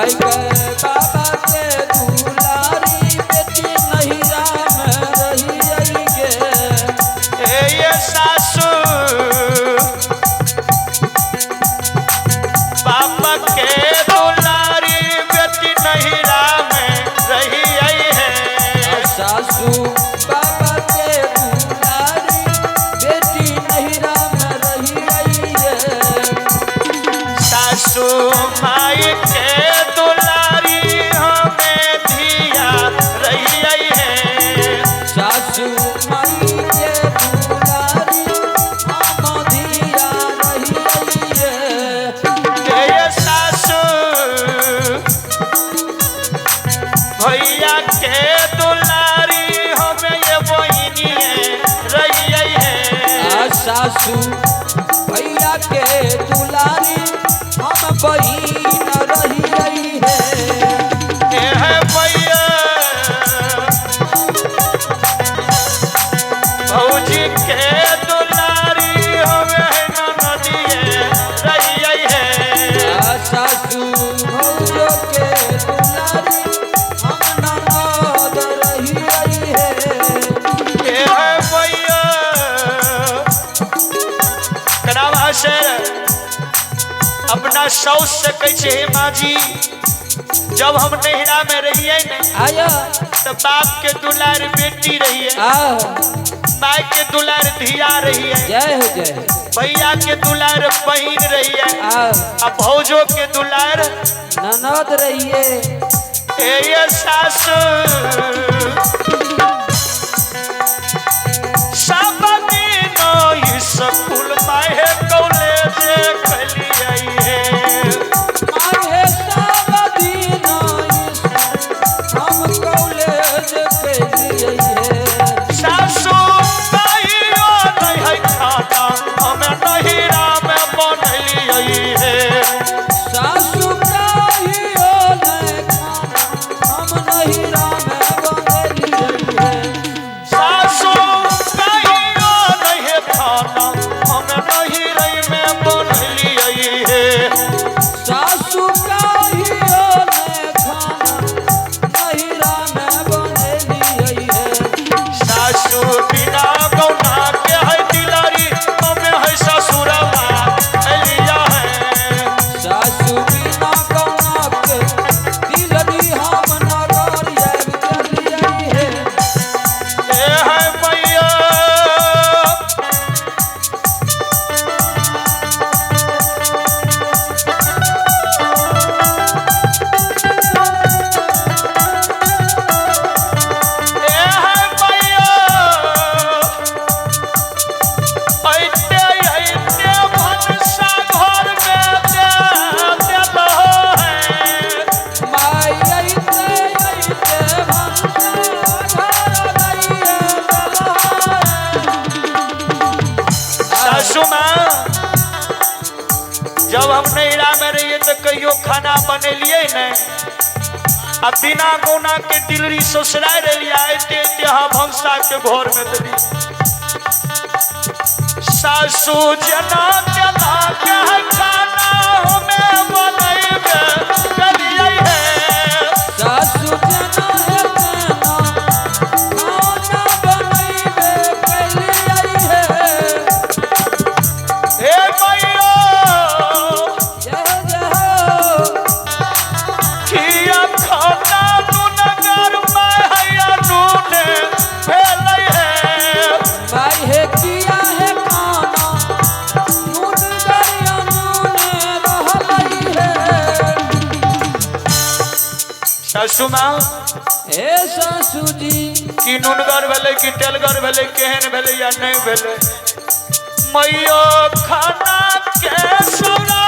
बाबा के दुलारी बेटी नहिरा में रही गे। ये सासू बाबा के दुलारी बेटी नहिरा में रही है। सासू बाबा के दुलारी बेटी नहिरा में रही है। सासू माई के दुलारी हमें धिया रही है। सासू माई के दुलारी हम धिया रही है। ये सासू भैया के दुलारी हमें ये बहिनी रही है। सासू भैया के दुलारी हम बहिन रही है। भैया भौजी के दुलारी हमें नदिए रही है। सासू भौजो के दुलारी हम ननद रही है। भैया कनावा से अपना सौस से कैसे माँ जी जब हम नहिरा में रहिए आया तो बाप के दुलार बेटी रही है। माई के दुलार धिया रही है। जय हो जय। भैया के दुलार बहिन रही है। अब भौजो के दुलार ननद रही है। ये सासू सब दिन स्कूल माहे कॉलेज कलिए माहे सब दिन हम कॉलेज कलिए है। सासू कहियो नहीं है खाना हमें नहिरा में बनलिए है। सासू कहियो नहीं खाना हम नहिरा में बनलिए है। सासू कहियो नहीं खाना हमें नहिरा में बनलिए है। सासू कहियो नहीं खाना नहिरा में बनलिए है। सासू बिना गौना के है दिलारी हमें है ससुरवा लिया है। सासू बिना गौना के दिलरी हम नगरिया चलिए है। है भैया जब हम नहिरा में रहिए तो कहियो खाना बनेलिए नहीं। अब बिना गौना के दिलरी ससुराल रहिए यहाँ भंसा के घर में दिली। सासू जना जना के खाना हमें बनैबे कलिए है। सासू जना है खाना बनैबे कलिए है। हे भैया जय जय किया खाना नूनगर में हैया नूने भेलै है। भाई है किया है खाना नून गरिया नून रहलई है। सासू माँ हे सासू जी कि नूनगर भेलै कि तेलगर भेलै केहन भेलै या नहीं भेलै मैयो खाना के सौरा